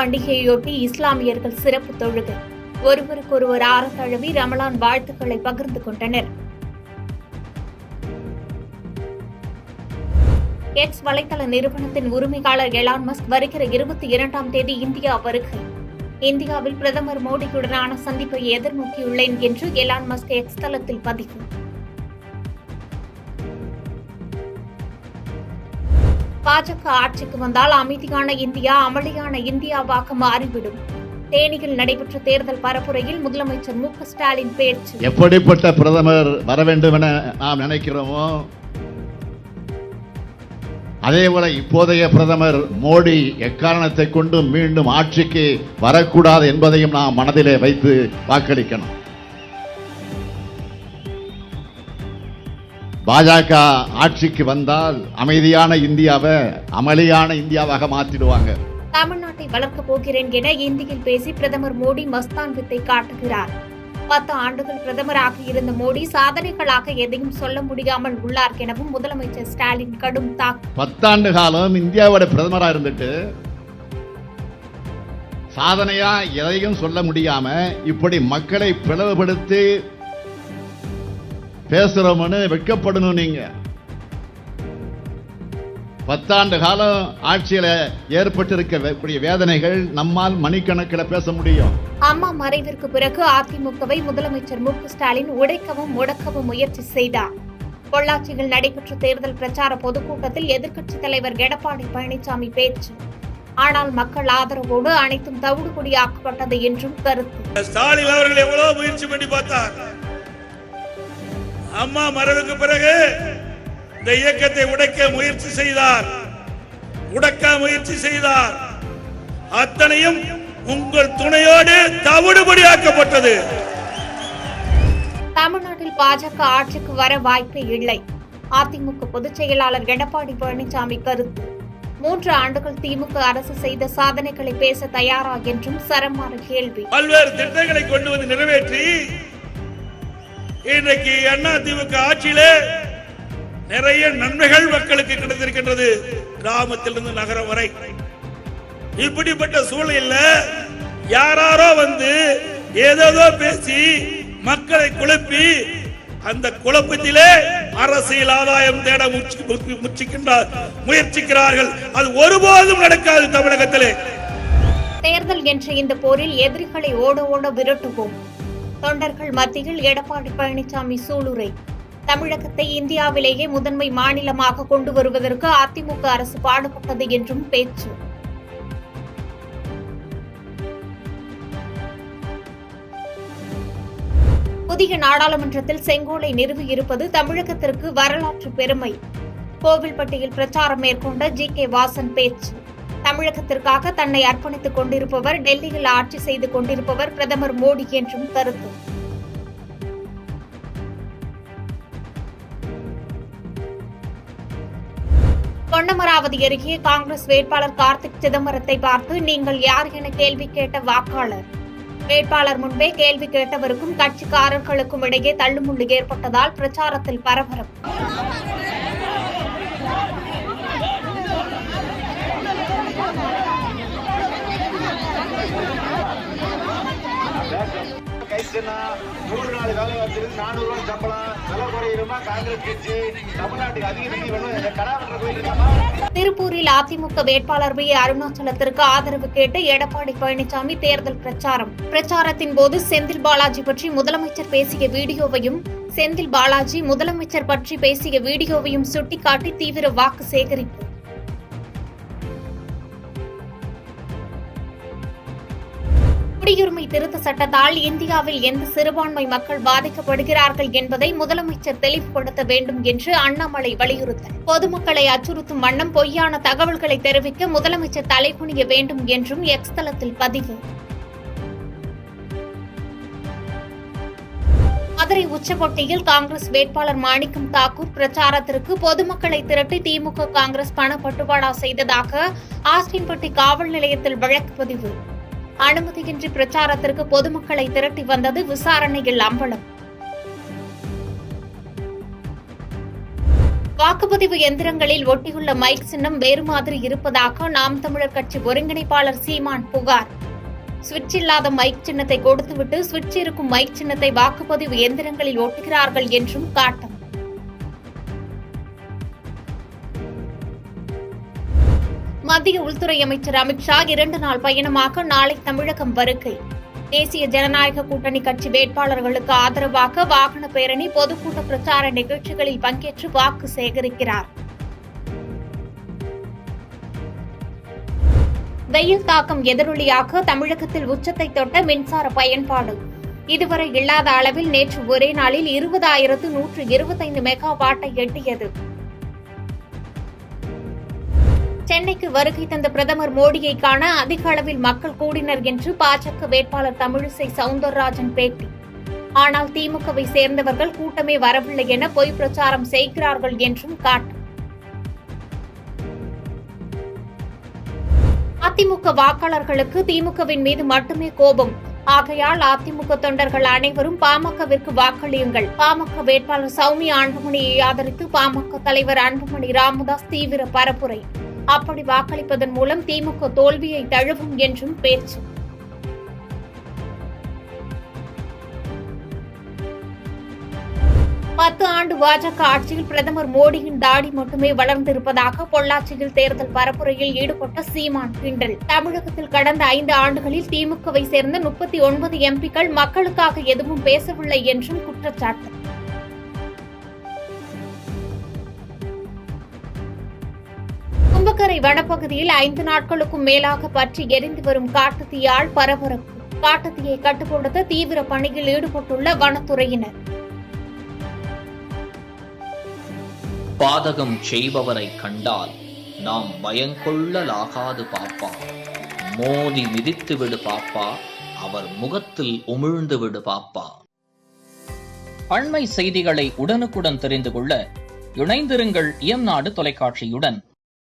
பண்டிகையொட்டி இஸ்லாமியர்கள் சிறப்பு தொழுகை. ஒருவருக்கொருவர் ஆற தழுவி ரமலான் வாழ்த்துக்களை பகிர்ந்து கொண்டனர். எக்ஸ் வலைதள நிறுவனத்தின் உரிமையாளர் எலான் மஸ்க் வருகிற 22ஆம் தேதி இந்தியா வருகை. இந்தியாவில் பிரதமர் மோடியுடனான சந்திப்பை எதிர்நோக்கியுள்ளேன் என்று எலான் மஸ்க் எக்ஸ் தளத்தில் பதிவு. பாஜக ஆட்சிக்கு வந்தால் அமைதியான இந்தியா அமளியான இந்தியாவாக மாறிவிடும். தேனியில் நடைபெற்ற தேர்தல் பரப்புரையில் முதலமைச்சர் மு க ஸ்டாலின் பேச்சு. எப்படிப்பட்ட பிரதமர் வர வேண்டும் என நாம் நினைக்கிறோமோ அதேபோல இப்போதைய பிரதமர் மோடி எக்காரணத்தை கொண்டு மீண்டும் ஆட்சிக்கு வரக்கூடாது என்பதையும் நாம் மனதிலே வைத்து வாக்களிக்கணும். பாஜக ஆட்சிக்கு வந்தால் அமைதியான இந்தியாவை அமளியான இந்தியாவாக மாற்றிடுவாங்க. தமிழ்நாட்டை வளர்க்கப் போகிறேன் என இந்தியில் பேசி பிரதமர் மோடி மஸ்தான் வித்தை காட்டுகிறார். 10 ஆண்டுகள் பிரதமராக இருந்த மோடி சாதனைகளாக எதையும் சொல்ல முடியாமல் உள்ளார் எனவும் முதலமைச்சர் ஸ்டாலின் கடும் தாக்கு. 10 ஆண்டு காலம் இந்தியாவோட பிரதமரா இருந்துட்டு சாதனையா எதையும் சொல்ல முடியாம இப்படி மக்களை பிளவுபடுத்தி பேசுறோம்னு வெட்கப்படணும். நீங்க 10 ஆண்டு காலம் ஆட்சியில ஏற்பட்டிருக்கக்கூடிய வேதனைகள் நம்மால் மணிக்கணக்கில் பேச முடியும். அம்மா மறைவிற்கு பிறகு அதிமுகவை முதலமைச்சர் மு க ஸ்டாலின் உடைக்கவும் முடக்கவும் முயற்சி செய்தார். பொள்ளாச்சியில் நடைபெற்ற தேர்தல் பிரச்சார பொதுக்கூட்டத்தில் எதிர்க்கட்சித் தலைவர் எடப்பாடி பழனிசாமி பேச்சு. ஆனால் மக்கள் ஆதரவோடு அனைத்தும் தவிடுபொடியாக்கப்பட்டது என்றும் கருத்து. ஸ்டாலின் அவர்கள் எவ்வளவு முயற்சி பண்ணி பார்த்தார். அம்மா மறைவுக்கு பிறகு இந்த இயக்கத்தை உடைக்க முயற்சி செய்தார், உடைக்க முயற்சி செய்தார். அத்தனையும் உங்கள் துணையோடு தவிடுபடியாக்கப்பட்டது. தமிழ்நாட்டில் பாஜக ஆட்சிக்கு வர வாய்ப்பே இல்லை. அதிமுக பொதுச் செயலாளர் எடப்பாடி பழனிசாமி கருத்து. 3 ஆண்டுகள் திமுக அரசு செய்த சாதனைகளை பேச தயாரா என்றும் சரமார கேள்வி. பல்வேறு திட்டங்களை கொண்டு வந்து நிறைவேற்றி இன்றைக்கு அதிமுக ஆட்சியிலே நிறைய நன்மைகள் மக்களுக்கு கிடைத்திருக்கின்றது, கிராமத்திலிருந்து நகரம் வரை. இப்படிப்பட்ட சூழலில் யாரோ வந்து ஏதோ பேசி மக்களை குழப்பி அந்த குழப்பத்திலே அரசியல் ஆதாயம் தேட முயற்சிக்கிறார்கள். அது ஒருபோதும் நடக்காது. தமிழகத்திலே தேர்தல் என்ற இந்த போரில் எதிரிகளை ஓட ஓட விரட்டுவோம். தொண்டர்கள் மத்தியில் எடப்பாடி பழனிசாமி சூளுரை. தமிழகத்தை இந்தியாவிலேயே முதன்மை மாநிலமாக கொண்டு வருவதற்கு அதிமுக அரசு பாடுபட்டது என்றும் பேச்சு. புதிய நாடாளுமன்றத்தில் செங்கோலை நிறுவியிருப்பது தமிழகத்திற்கு வரலாற்று பெருமை. கோவில்பட்டியில் பிரச்சாரம் மேற்கொண்ட ஜி.கே. வாசன் பேச்சு. தமிழகத்திற்காக தன்னை அர்ப்பணித்துக் கொண்டிருப்பவர், டெல்லியில் ஆட்சி செய்து கொண்டிருப்பவர் பிரதமர் மோடி என்றும் கருத்து. பொன்னமராவதி அருகே காங்கிரஸ் வேட்பாளர் கார்த்திக் சிதம்பரத்தை பார்த்து நீங்கள் யார் என கேள்வி கேட்ட வாக்காளர். வேட்பாளர் முன்பே கேள்வி கேட்டவருக்கும் கட்சிக்காரர்களுக்கும் இடையே தள்ளுமுள்ளு ஏற்பட்டதால் பிரச்சாரத்தில் பரபரப்பு. திருப்பூரில் அதிமுக வேட்பாளர் வி. அருணாச்சலத்திற்கு ஆதரவு கேட்டு எடப்பாடி பழனிசாமி தேர்தல் பிரச்சாரம். பிரச்சாரத்தின் போது செந்தில் பாலாஜி பற்றி முதலமைச்சர் பேசிய வீடியோவையும் செந்தில் பாலாஜி முதலமைச்சர் பற்றி பேசிய வீடியோவையும் சுட்டிக்காட்டி தீவிர வாக்கு சேகரிப்பு. குடியுரிமை திருத்த சட்டத்தால் இந்தியாவில் எந்த சிறுபான்மை மக்கள் பாதிக்கப்படுகிறார்கள் என்பதை முதலமைச்சர் தெளிவுபடுத்த வேண்டும் என்று அண்ணாமலை வலியுறுத்தல். பொதுமக்களை அச்சுறுத்தும் வண்ணம் பொய்யான தகவல்களை தெரிவிக்க முதலமைச்சர் தலைகுனிய வேண்டும் என்றும் எக்ஸ் தளத்தில் பதிவு. மதுரை உச்சப்பொட்டியில் காங்கிரஸ் வேட்பாளர் மாணிக்கம் தாக்கூர் பிரச்சாரத்திற்கு பொதுமக்களை திரட்டி திமுக காங்கிரஸ் பணப்பட்டுவாடா செய்ததாக ஆஸ்டின்பட்டி காவல் நிலையத்தில் வழக்கு பதிவு. அனுமதியின்றி பிரச்சாரத்திற்கு பொதுமக்களை திரட்டி வந்தது விசாரணையில் அம்பலம். வாக்குப்பதிவு எந்திரங்களில் ஒட்டியுள்ள மைக் சின்னம் வேறு மாதிரி இருப்பதாக நாம் தமிழர் கட்சி ஒருங்கிணைப்பாளர் சீமான் புகார். சுவிட்ச் இல்லாத மைக் சின்னத்தை கொடுத்துவிட்டு சுவிட்ச் இருக்கும் மைக் சின்னத்தை வாக்குப்பதிவு எந்திரங்களில் ஒட்டுகிறார்கள் என்றும் காட்டம். மத்திய உள்துறை அமைச்சர் அமித்ஷா 2 நாள் பயணமாக நாளை தமிழகம் வருகை. தேசிய ஜனநாயக கூட்டணி கட்சி வேட்பாளர்களுக்கு ஆதரவாக வாகன பேரணி, பொதுக்கூட்ட பிரச்சார நிகழ்ச்சிகளில் பங்கேற்று வாக்கு சேகரிக்கிறார். வெயில் தாக்கம் எதிரொலியாக தமிழகத்தில் உச்சத்தை தொட்ட மின்சார பயன்பாடு. இதுவரை இல்லாத அளவில் நேற்று ஒரே நாளில் 20,125 மெகாவாட்டை எட்டியது. சென்னைக்கு வருகை தந்த பிரதமர் மோடியை காண அதிக அளவில் மக்கள் கூடினர் என்று பாஜக வேட்பாளர் தமிழிசை சவுந்தரராஜன் பேட்டி. ஆனால் திமுகவை சேர்ந்தவர்கள் கூட்டமே வரவில்லை என பொய் பிரச்சாரம் செய்கிறார்கள் என்றும் காட்டம். அதிமுக வாக்காளர்களுக்கு திமுகவின் மீது மட்டுமே கோபம். ஆகையால் அதிமுக தொண்டர்கள் அனைவரும் பாமகவிற்கு வாக்களியுங்கள். பாமக வேட்பாளர் சௌமியா அன்புமணியை ஆதரித்து பாமக தலைவர் அன்புமணி ராமதாஸ் தீவிர பரப்புரை. அப்படி வாக்களிப்பதன் மூலம் திமுக தோல்வியை தழுவும் என்றும் பேச்சு. ஆண்டு பாஜக ஆட்சியில் பிரதமர் மோடியின் தாடி மட்டுமே வளர்ந்திருப்பதாக பொள்ளாச்சியில் தேர்தல் பரப்புரையில் ஈடுபட்ட சீமான் கிண்டல். தமிழகத்தில் கடந்த 5 ஆண்டுகளில் திமுகவை சேர்ந்த 39 எம்பிக்கள் மக்களுக்காக எதுவும் பேசவில்லை என்றும் குற்றச்சாட்டு. கும்பக்கரை வனப்பகுதியில் 5 நாட்களுக்கும் மேலாக பற்றி எரிந்து வரும் காட்டுத்தீயால் பரபரப்பு. காட்டுத்தீயை கட்டுப்படுத்த தீவிர பணியில் ஈடுபட்டுள்ள வனத்துறையினர். பாதகம் செய்பவரை கண்டால் நாம் பயங்கொள்ளலாகாது பாப்பா. மோதி மிதித்து விடு பாப்பா, அவர் முகத்தில் உமிழ்ந்து விடு பாப்பா. அண்மை செய்திகளை உடனுக்குடன் தெரிந்து கொள்ள இணைந்திருங்கள் இயம்நாடு தொலைக்காட்சியுடன்.